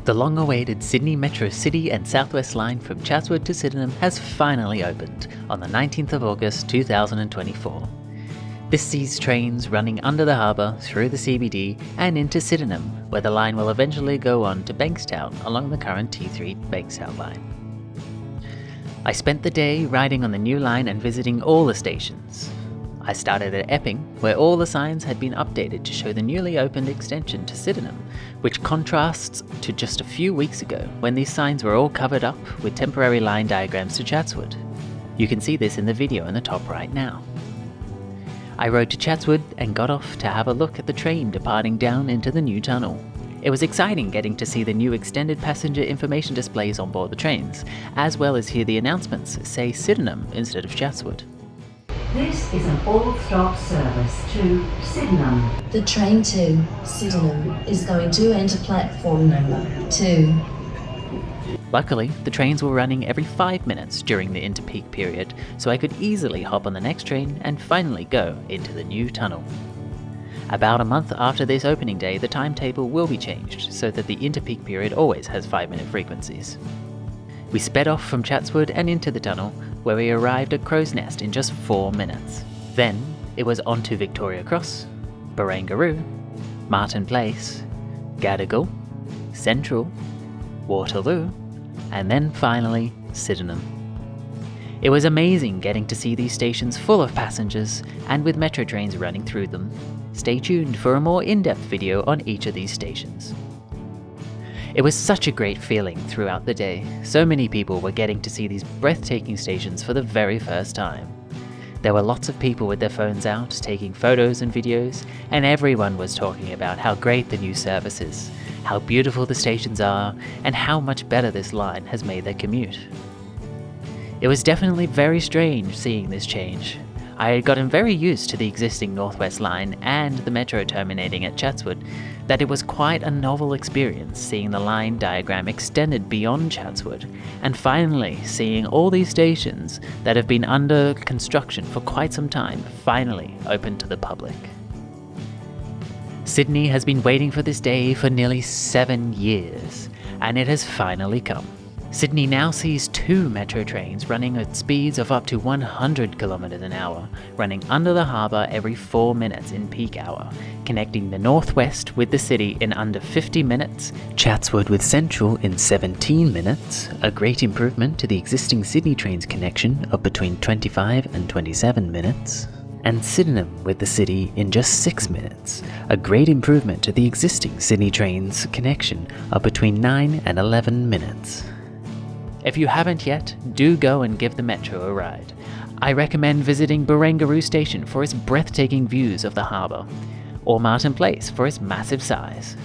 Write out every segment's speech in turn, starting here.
The long-awaited Sydney Metro City and Southwest line from Chatswood to Sydenham has finally opened on the 19th of August 2024. This sees trains running under the harbour, through the CBD and into Sydenham, where the line will eventually go on to Bankstown along the current T3 Bankstown line. I spent the day riding on the new line and visiting all the stations. I started at Epping, where all the signs had been updated to show the newly opened extension to Sydenham, which contrasts to just a few weeks ago when these signs were all covered up with temporary line diagrams to Chatswood. You can see this in the video in the top right now. I rode to Chatswood and got off to have a look at the train departing down into the new tunnel. It was exciting getting to see the new extended passenger information displays on board the trains, as well as hear the announcements say Sydenham instead of Chatswood. This is an all-stop service to Sydenham. The train to Sydenham is going to enter platform number 2. Luckily, the trains were running every 5 minutes during the inter-peak period, so I could easily hop on the next train and finally go into the new tunnel. About a month after this opening day, the timetable will be changed so that the inter-peak period always has 5-minute frequencies. We sped off from Chatswood and into the tunnel, where we arrived at Crow's Nest in just 4 minutes. Then, it was on to Victoria Cross, Barangaroo, Martin Place, Gadigal, Central, Waterloo, and then finally, Sydenham. It was amazing getting to see these stations full of passengers and with metro trains running through them. Stay tuned for a more in-depth video on each of these stations. It was such a great feeling throughout the day. So many people were getting to see these breathtaking stations for the very first time. There were lots of people with their phones out, taking photos and videos, and everyone was talking about how great the new service is, how beautiful the stations are, and how much better this line has made their commute. It was definitely very strange seeing this change. I had gotten very used to the existing Northwest line and the metro terminating at Chatswood, that it was quite a novel experience seeing the line diagram extended beyond Chatswood, and finally seeing all these stations that have been under construction for quite some time finally open to the public. Sydney has been waiting for this day for nearly 7 years, and it has finally come. Sydney now sees 2 metro trains running at speeds of up to 100 kilometers an hour, running under the harbour every 4 minutes in peak hour, connecting the northwest with the city in under 50 minutes, Chatswood with Central in 17 minutes, a great improvement to the existing Sydney trains connection of between 25 and 27 minutes, and Sydenham with the city in just 6 minutes, a great improvement to the existing Sydney trains connection of between 9 and 11 minutes. If you haven't yet, do go and give the metro a ride. I recommend visiting Barangaroo Station for its breathtaking views of the harbour, or Martin Place for its massive size.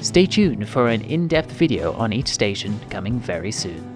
Stay tuned for an in-depth video on each station coming very soon.